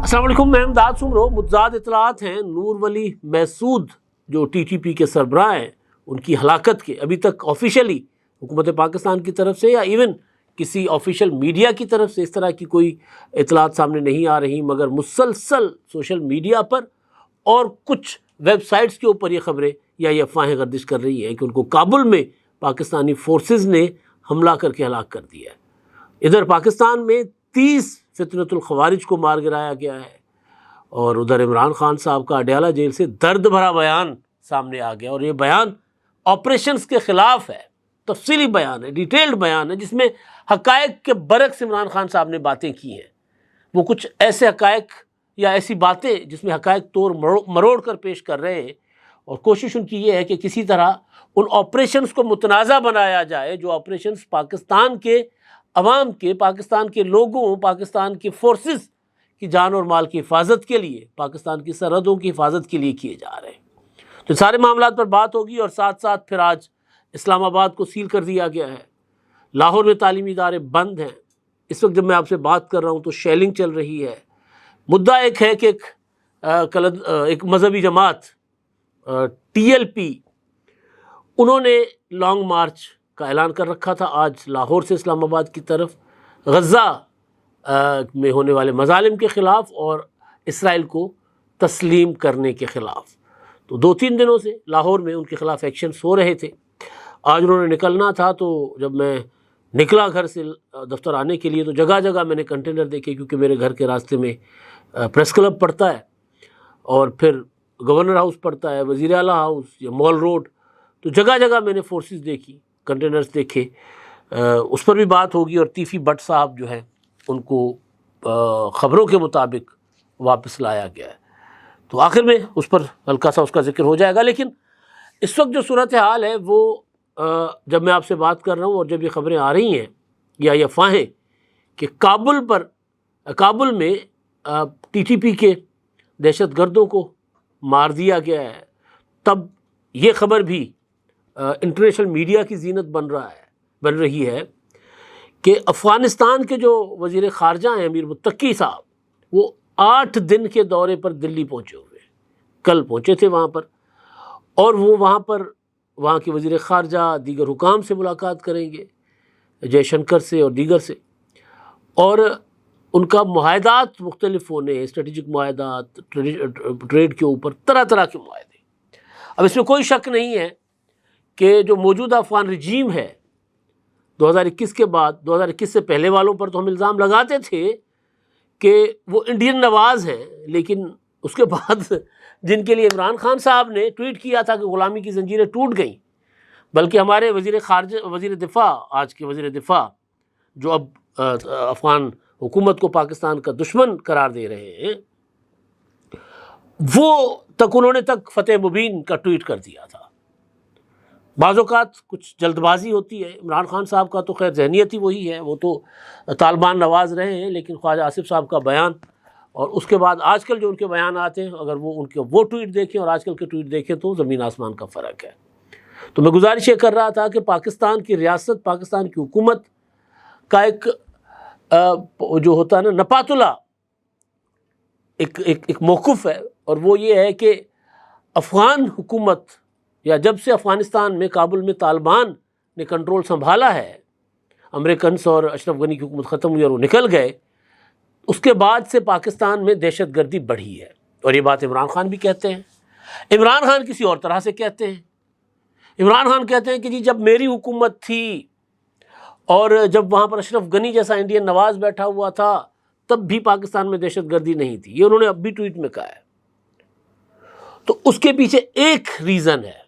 السلام علیکم، میں امداد سمرو۔ متضاد اطلاعات ہیں نور ولی محسود جو ٹی ٹی پی کے سربراہ ہیں، ان کی ہلاکت کے ابھی تک آفیشلی حکومت پاکستان کی طرف سے یا ایون کسی آفیشیل میڈیا کی طرف سے اس طرح کی کوئی اطلاعات سامنے نہیں آ رہی، مگر مسلسل سوشل میڈیا پر اور کچھ ویب سائٹس کے اوپر یہ خبریں یا یہ افواہیں گردش کر رہی ہیں کہ ان کو کابل میں پاکستانی فورسز نے حملہ کر کے ہلاک کر دیا ہے۔ ادھر پاکستان میں 30 فتنۃ الخوارج کو مار گرایا گیا ہے، اور ادھر عمران خان صاحب کا اڈیالہ جیل سے درد بھرا بیان سامنے آ گیا، اور یہ بیان آپریشنز کے خلاف ہے، تفصیلی بیان ہے، ڈیٹیلڈ بیان ہے، جس میں حقائق کے برعکس عمران خان صاحب نے باتیں کی ہیں۔ وہ کچھ ایسے حقائق یا ایسی باتیں جس میں حقائق توڑ مروڑ کر پیش کر رہے ہیں، اور کوشش ان کی یہ ہے کہ کسی طرح ان آپریشنز کو متنازع بنایا جائے جو آپریشنز پاکستان کے عوام کے، پاکستان کے لوگوں، پاکستان کے فورسز کی جان اور مال کی حفاظت کے لیے، پاکستان کی سرحدوں کی حفاظت کے لیے کیے جا رہے ہیں۔ تو سارے معاملات پر بات ہوگی، اور ساتھ ساتھ پھر آج اسلام آباد کو سیل کر دیا گیا ہے، لاہور میں تعلیمی ادارے بند ہیں۔ اس وقت جب میں آپ سے بات کر رہا ہوں تو شیلنگ چل رہی ہے۔ مدعا ایک ہے کہ ایک مذہبی جماعت ٹی ایل پی، انہوں نے لانگ مارچ کا اعلان کر رکھا تھا آج لاہور سے اسلام آباد کی طرف، غزہ میں ہونے والے مظالم کے خلاف اور اسرائیل کو تسلیم کرنے کے خلاف۔ تو 2-3 دنوں سے لاہور میں ان کے خلاف ایکشنز ہو رہے تھے۔ آج انہوں نے نکلنا تھا، تو جب میں نکلا گھر سے دفتر آنے کے لیے تو جگہ جگہ میں نے کنٹینر دیکھے، کیونکہ میرے گھر کے راستے میں پریس کلب پڑتا ہے، اور پھر گورنر ہاؤس پڑتا ہے، وزیر اعلیٰ ہاؤس یا مال روڈ، تو جگہ جگہ میں نے فورسز دیکھی، کنٹینرز دیکھے۔ اس پر بھی بات ہوگی، اور تیفی بٹ صاحب جو ہیں ان کو خبروں کے مطابق واپس لایا گیا ہے، تو آخر میں اس پر ہلکا سا اس کا ذکر ہو جائے گا۔ لیکن اس وقت جو صورتحال ہے وہ جب میں آپ سے بات کر رہا ہوں اور جب یہ خبریں آ رہی ہیں یا یہ افواہیں کہ کابل میں ٹی ٹی پی کے دہشت گردوں کو مار دیا گیا ہے، تب یہ خبر بھی انٹرنیشنل میڈیا کی زینت بن رہی ہے کہ افغانستان کے جو وزیر خارجہ ہیں امیر متقی صاحب، وہ 8 دن کے دورے پر دلی پہنچے ہوئے، کل پہنچے تھے وہاں پر، اور وہ وہاں کے وزیر خارجہ دیگر حکام سے ملاقات کریں گے، جے شنکر سے اور دیگر سے، اور ان کا معاہدات مختلف ہونے، اسٹریٹجک معاہدات، ٹریڈ کے اوپر طرح طرح کے معاہدے۔ اب اس میں کوئی شک نہیں ہے کہ جو موجودہ افغان رجیم ہے 2021 کے بعد، 2021 سے پہلے والوں پر تو ہم الزام لگاتے تھے کہ وہ انڈین نواز ہیں، لیکن اس کے بعد جن کے لیے عمران خان صاحب نے ٹویٹ کیا تھا کہ غلامی کی زنجیریں ٹوٹ گئیں، بلکہ ہمارے وزیر دفاع، آج کے وزیر دفاع جو اب افغان حکومت کو پاکستان کا دشمن قرار دے رہے ہیں، وہ انہوں نے فتح مبین کا ٹویٹ کر دیا تھا۔ بعض اوقات کچھ جلد بازی ہوتی ہے، عمران خان صاحب کا تو خیر ذہنیت ہی وہی ہے، وہ تو طالبان نواز رہے ہیں، لیکن خواجہ آصف صاحب کا بیان اور اس کے بعد آج کل جو ان کے بیانات ہیں، اگر وہ ٹویٹ دیکھیں اور آج کل کے ٹویٹ دیکھیں تو زمین آسمان کا فرق ہے۔ تو میں گزارش یہ کر رہا تھا کہ پاکستان کی ریاست، پاکستان کی حکومت کا ایک جو ہوتا ہے نا نپاتلا ایک موقف ہے، اور وہ یہ ہے کہ افغان حکومت، یا جب سے افغانستان میں کابل میں طالبان نے کنٹرول سنبھالا ہے، امریکنس اور اشرف غنی کی حکومت ختم ہوئی اور وہ نکل گئے، اس کے بعد سے پاکستان میں دہشت گردی بڑھی ہے، اور یہ بات عمران خان بھی کہتے ہیں۔ عمران خان کسی اور طرح سے کہتے ہیں۔ عمران خان کہتے ہیں کہ جی جب میری حکومت تھی اور جب وہاں پر اشرف غنی جیسا انڈین نواز بیٹھا ہوا تھا، تب بھی پاکستان میں دہشت گردی نہیں تھی، یہ انہوں نے اب بھی ٹویٹ میں کہا ہے۔ تو اس کے پیچھے ایک ریزن ہے،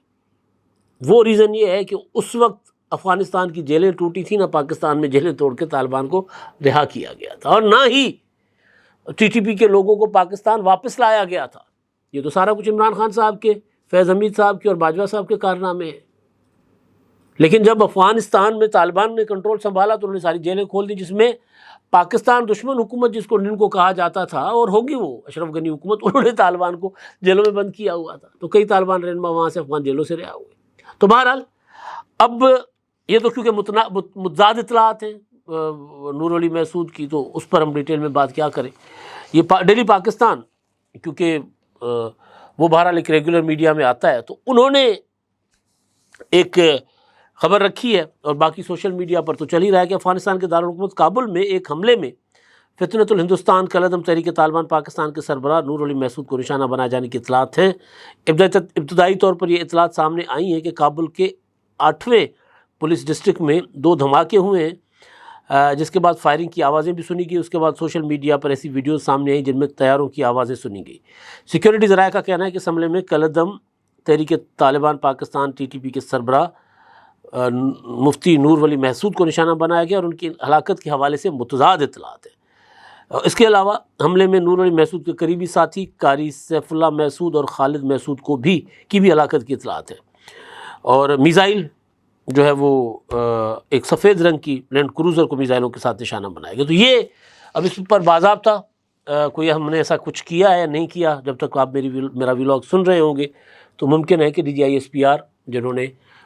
وہ ریزن یہ ہے کہ اس وقت افغانستان کی جیلیں ٹوٹی تھی، نہ پاکستان میں جیلیں توڑ کے طالبان کو رہا کیا گیا تھا، اور نہ ہی ٹی ٹی پی کے لوگوں کو پاکستان واپس لایا گیا تھا۔ یہ تو سارا کچھ عمران خان صاحب کے، فیض حمید صاحب کے اور باجوہ صاحب کے کارنامے ہیں۔ لیکن جب افغانستان میں طالبان نے کنٹرول سنبھالا تو انہوں نے ساری جیلیں کھول دی، جس میں پاکستان دشمن حکومت جن کو کہا جاتا تھا، اور ہوگی وہ اشرف غنی حکومت، انہوں نے طالبان کو جیلوں میں بند کیا ہوا تھا، تو کئی طالبان رہنما وہاں سے افغان جیلوں سے رہا ہوئے۔ تو بہرحال اب یہ تو کیونکہ متضاد اطلاعات ہیں، نور ولی محسود کی تو اس پر ہم ڈیٹیل میں بات کیا کریں. یہ ڈیلی پاکستان کیونکہ وہ بہرحال ایک ریگولر میڈیا میں آتا ہے، تو انہوں نے ایک خبر رکھی ہے اور باقی سوشل میڈیا پر تو چل ہی رہا ہے کہ افغانستان کے دارالحکومت کابل میں ایک حملے میں فتنۃ الہندوستان کالعدم تحریک طالبان پاکستان کے سربراہ نور ولی محسود کو نشانہ بنائے جانے کی اطلاعات ہیں. ابتدائی طور پر یہ اطلاعات سامنے آئی ہیں کہ کابل کے 8ویں پولیس ڈسٹرکٹ میں 2 دھماکے ہوئے ہیں، جس کے بعد فائرنگ کی آوازیں بھی سنی گئی. اس کے بعد سوشل میڈیا پر ایسی ویڈیوز سامنے آئیں جن میں طیاروں کی آوازیں سنی گئی. سیکیورٹی ذرائع کا کہنا ہے کہ اس حملے میں کالعدم تحریک طالبان پاکستان TTP کے سربراہ مفتی نور ولی محسود کو نشانہ بنایا گیا اور ان کی ہلاکت کے حوالے سے متضاد اطلاعات ہیں. اس کے علاوہ حملے میں نور ولی محسود کے قریبی ساتھی قاری سیف اللہ محسود اور خالد محسود کی بھی ہلاکت کی اطلاعات ہیں. اور میزائل جو ہے وہ ایک سفید رنگ کی لینڈ کروزر کو میزائلوں کے ساتھ نشانہ بنایا گیا. تو یہ اب اس پر باضابطہ کوئی ہم نے ایسا کچھ کیا ہے یا نہیں کیا، جب تک آپ میرا ویلاگ سن رہے ہوں گے تو ممکن ہے کہ DGI SPR جنہوں نے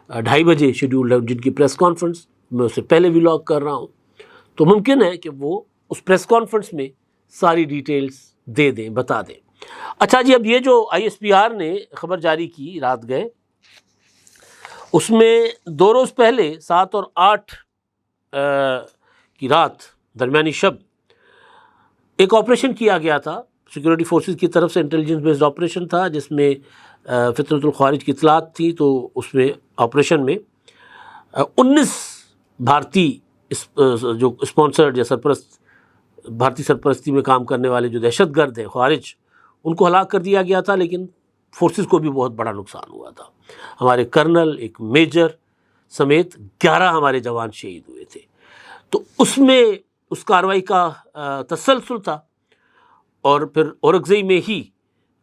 2:30 بجے شیڈیولڈ ہے جن کی پریس کانفرنس میں اس سے پہلے ویلاگ کر رہا ہوں، تو ممکن ہے کہ وہ اس پریس کانفرنس میں ساری ڈیٹیلز دے دیں، بتا دیں. اچھا جی، اب یہ جو ISPR نے خبر جاری کی رات گئے، اس میں 2 روز پہلے 7 اور 8 کی رات درمیانی شب ایک آپریشن کیا گیا تھا سیکورٹی فورسز کی طرف سے. انٹیلیجنس بیسڈ آپریشن تھا جس میں فتنۃ الخوارج کی اطلاعات تھی. تو اس میں آپریشن میں 19 بھارتی جو اسپانسرڈ یا بھارتی سرپرستی میں کام کرنے والے جو دہشت گرد ہیں خوارج، ان کو ہلاک کر دیا گیا تھا. لیکن فورسز کو بھی بہت بڑا نقصان ہوا تھا. ہمارے کرنل، ایک میجر سمیت 11 ہمارے جوان شہید ہوئے تھے. تو اس میں اس کارروائی کا تسلسل تھا. اور پھر اورکزئی میں ہی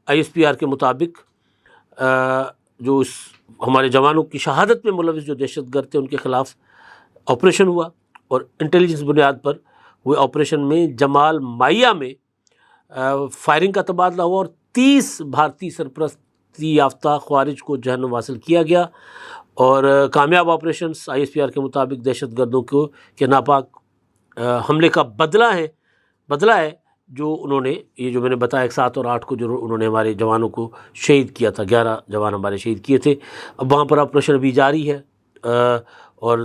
ISPR کے مطابق جو اس ہمارے جوانوں کی شہادت میں ملوث جو دہشت گرد تھے ان کے خلاف آپریشن ہوا. اور انٹیلیجنس بنیاد پر ہوئے آپریشن میں جمال مائیا میں فائرنگ کا تبادلہ ہوا اور 30 بھارتی سرپرستی یافتہ خوارج کو جہنم واصل کیا گیا. اور کامیاب آپریشنز ISPR کے مطابق دہشت گردوں کے ناپاک حملے کا بدلہ ہے جو انہوں نے، یہ جو میں نے بتایا 7 اور 8 کو جو انہوں نے ہمارے جوانوں کو شہید کیا تھا، 11 جوان ہمارے شہید کیے تھے. اب وہاں پر آپریشن ابھی جاری ہے اور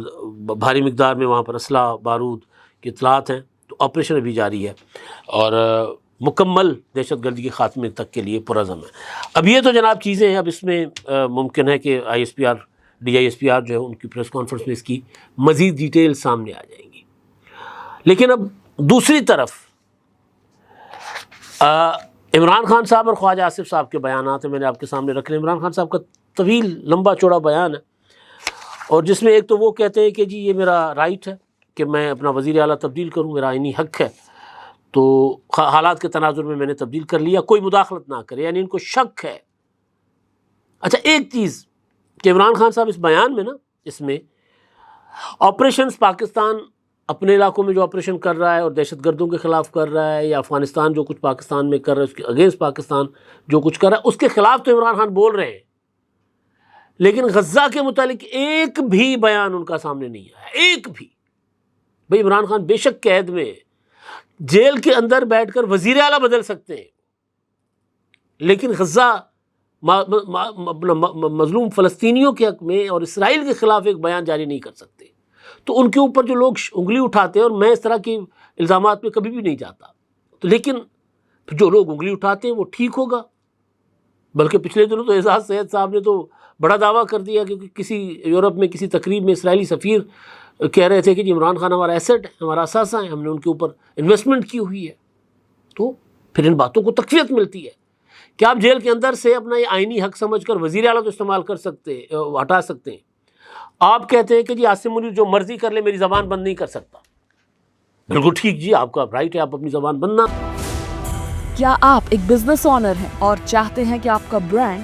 بھاری مقدار میں وہاں پر اسلحہ بارود کی اطلاعات ہیں. تو آپریشن ابھی جاری ہے اور مکمل دہشت گردی کے خاتمے تک کے لیے پرعزم ہے. اب یہ تو جناب چیزیں ہیں. اب اس میں ممکن ہے کہ DGI SPR جو ہے ان کی پریس کانفرنس میں اس کی مزید ڈیٹیل سامنے آ جائیں گی. لیکن اب دوسری طرف عمران خان صاحب اور خواجہ آصف صاحب کے بیانات ہیں، میں نے آپ کے سامنے رکھ لیں. عمران خان صاحب کا طویل لمبا چوڑا بیان ہے اور جس میں ایک تو وہ کہتے ہیں کہ جی یہ میرا رائٹ ہے کہ میں اپنا وزیر اعلیٰ تبدیل کروں، میرا آئینی حق ہے، تو حالات کے تناظر میں نے تبدیل کر لیا، کوئی مداخلت نہ کرے، یعنی ان کو شک ہے. اچھا ایک چیز کہ عمران خان صاحب اس بیان میں اس میں آپریشنز پاکستان اپنے علاقوں میں جو آپریشن کر رہا ہے اور دہشت گردوں کے خلاف کر رہا ہے، یا افغانستان جو کچھ پاکستان میں کر رہا ہے اس کے اگینسٹ پاکستان جو کچھ کر رہا ہے اس کے خلاف تو عمران خان بول رہے ہیں، لیکن غزہ کے متعلق ایک بھی بیان ان کا سامنے نہیں آیا، ایک بھی. بھئی عمران خان بے شک قید میں جیل کے اندر بیٹھ کر وزیر اعلیٰ بدل سکتے ہیں، لیکن غزہ مظلوم فلسطینیوں کے حق میں اور اسرائیل کے خلاف ایک بیان جاری نہیں کر سکتے. تو ان کے اوپر جو لوگ انگلی اٹھاتے ہیں، اور میں اس طرح کے الزامات میں کبھی بھی نہیں جاتا، تو لیکن جو لوگ انگلی اٹھاتے ہیں وہ ٹھیک ہوگا. بلکہ پچھلے دنوں تو اعزاز سید صاحب نے تو بڑا دعویٰ کر دیا کہ کسی یورپ میں کسی تقریب میں اسرائیلی سفیر کہہ رہے تھے کہ جی عمران خان ہمارا ایسٹ ہے، ہمارا اثاثہ ہے، ہم نے ان کے اوپر انویسٹمنٹ کی ہوئی ہے. تو پھر ان باتوں کو تقویت ملتی ہے کہ آپ جیل کے اندر سے اپنا یہ آئینی حق سمجھ کر وزیر اعلیٰ تو استعمال کر سکتے ہیں، ہٹا سکتے ہیں. آپ کہتے ہیں کہ جی عاصم منیر جو مرضی کر لے، میری زبان بند نہیں کر سکتا. بالکل ٹھیک جی، آپ کا رائٹ ہے، آپ اپنی زبان بند نہ. کیا آپ ایک بزنس اونر ہیں اور چاہتے ہیں کہ آپ کا برانڈ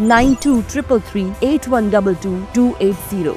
9233312280।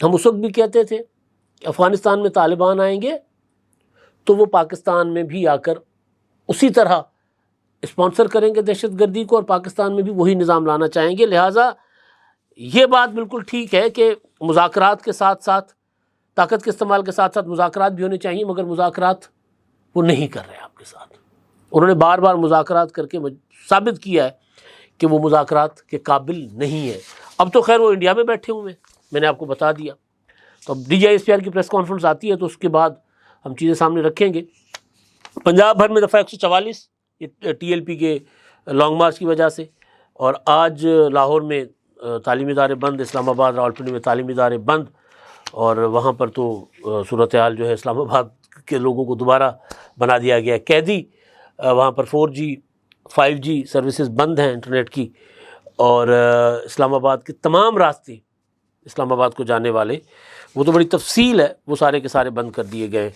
ہم اس وقت بھی کہتے تھے کہ افغانستان میں طالبان آئیں گے تو وہ پاکستان میں بھی آ کر اسی طرح اسپانسر کریں گے دہشت گردی کو، اور پاکستان میں بھی وہی نظام لانا چاہیں گے. لہٰذا یہ بات بالکل ٹھیک ہے کہ مذاکرات کے ساتھ ساتھ، طاقت کے استعمال کے ساتھ ساتھ مذاکرات بھی ہونے چاہیے، مگر مذاکرات وہ نہیں کر رہے آپ کے ساتھ. انہوں نے بار بار مذاکرات کر کے ثابت کیا ہے کہ وہ مذاکرات کے قابل نہیں ہے. اب تو خیر وہ انڈیا میں بیٹھے ہوئے ہیں، میں نے آپ کو بتا دیا. تو اب DGISPR کی پریس کانفرنس آتی ہے تو اس کے بعد ہم چیزیں سامنے رکھیں گے. پنجاب بھر میں دفعہ 144 یہ TLP کے لانگ مارچ کی وجہ سے، اور آج لاہور میں تعلیمی ادارے بند، اسلام آباد راولپنڈی میں تعلیمی ادارے بند، اور وہاں پر تو صورتحال جو ہے اسلام آباد کے لوگوں کو دوبارہ بنا دیا گیا ہے قیدی. وہاں پر 4G 5G سروسز بند ہیں انٹرنیٹ کی، اور اسلام آباد کے تمام راستے اسلام آباد کو جانے والے، وہ تو بڑی تفصیل ہے، وہ سارے کے سارے بند کر دیے گئے.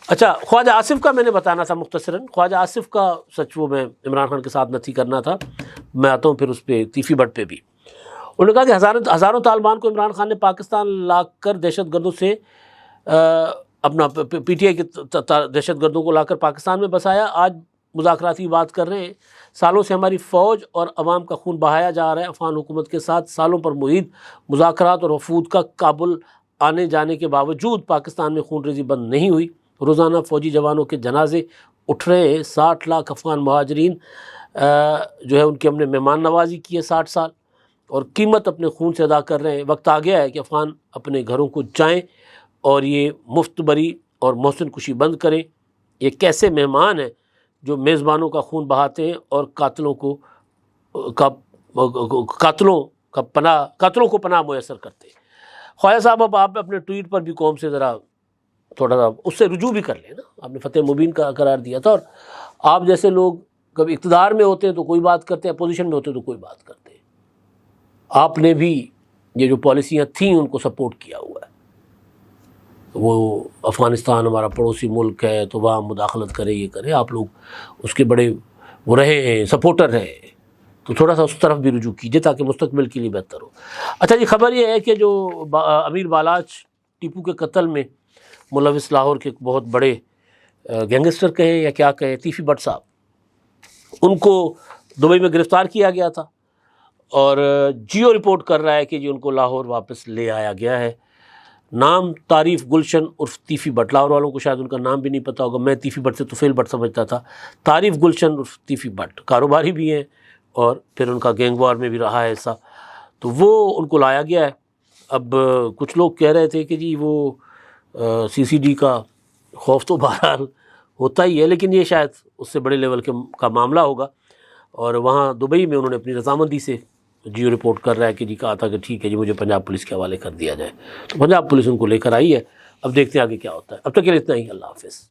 اچھا، خواجہ آصف کا میں نے بتانا تھا مختصراً. خواجہ آصف کا سچ وہ میں عمران خان کے ساتھ نتھی کرنا تھا، میں آتا ہوں پھر اس پہ تیفی بٹ پہ بھی. انہوں نے کہا کہ ہزاروں طالبان کو عمران خان نے پاکستان لا کر دہشت گردوں سے اپنا PTI کے دہشت گردوں کو لا کر پاکستان میں بسایا. آج مذاکراتی بات کر رہے ہیں. سالوں سے ہماری فوج اور عوام کا خون بہایا جا رہا ہے. افغان حکومت کے ساتھ سالوں پر محیط مذاکرات اور وفود کا کابل آنے جانے کے باوجود پاکستان میں خون ریزی بند نہیں ہوئی. روزانہ فوجی جوانوں کے جنازے اٹھ رہے ہیں. 60 لاکھ افغان مہاجرین جو ہے ان کی ہم نے مہمان نوازی کی ہے 60 سال، اور قیمت اپنے خون سے ادا کر رہے ہیں. وقت آ گیا ہے کہ افغان اپنے گھروں کو جائیں اور یہ مفت بری اور محسن کشی بند کریں. یہ کیسے مہمان ہیں جو میزبانوں کا خون بہاتے ہیں اور قاتلوں کو پناہ میسر کرتے ہیں. خواجہ صاحب اب آپ اپنے ٹویٹ پر بھی قوم سے ذرا تھوڑا سا اس سے رجوع بھی کر لیں نا. آپ نے فتح مبین کا قرار دیا تھا، اور آپ جیسے لوگ کبھی اقتدار میں ہوتے ہیں تو کوئی بات کرتے ہیں، اپوزیشن میں ہوتے ہیں تو کوئی بات کرتے ہیں. آپ نے بھی یہ جو پالیسیاں تھیں ان کو سپورٹ کیا ہوا ہے. وہ افغانستان ہمارا پڑوسی ملک ہے تو وہاں مداخلت کرے، یہ کرے، آپ لوگ اس کے بڑے وہ رہے ہیں، سپورٹر رہے، تو تھوڑا سا اس طرف بھی رجوع کیجیے تاکہ مستقبل کے لیے بہتر ہو. اچھا جی، خبر یہ ہے کہ جو امیر بالاچ ٹیپو کے قتل میں ملوث لاہور کے بہت بڑے گینگسٹر کہیں یا کیا کہیں، تیفی بٹ صاحب، ان کو دبئی میں گرفتار کیا گیا تھا، اور جیو رپورٹ کر رہا ہے کہ جی ان کو لاہور واپس لے آیا گیا ہے. نام تعریف گلشن عرف تیفی بٹ. لاہور والوں کو شاید ان کا نام بھی نہیں پتہ ہوگا، میں تیفی بٹ سے طفیل بٹ سمجھتا تھا. تعریف گلشن عرف تیفی بٹ کاروباری بھی ہیں اور پھر ان کا گینگ وار میں بھی رہا ہے حصہ، تو وہ ان کو لایا گیا ہے. اب کچھ لوگ کہہ رہے تھے کہ جی وہ CCD کا خوف تو بہرحال ہوتا ہی ہے، لیکن یہ شاید اس سے بڑے لیول کا معاملہ ہوگا. اور وہاں دبئی میں انہوں نے اپنی رضامندی سے جیو رپورٹ کر رہا ہے کہ جی کہا تھا کہ ٹھیک ہے جی مجھے پنجاب پولیس کے حوالے کر دیا جائے، تو پنجاب پولیس ان کو لے کر آئی ہے. اب دیکھتے ہیں آگے کیا ہوتا ہے. اب تک کے لیے اتنا ہی. اللہ حافظ.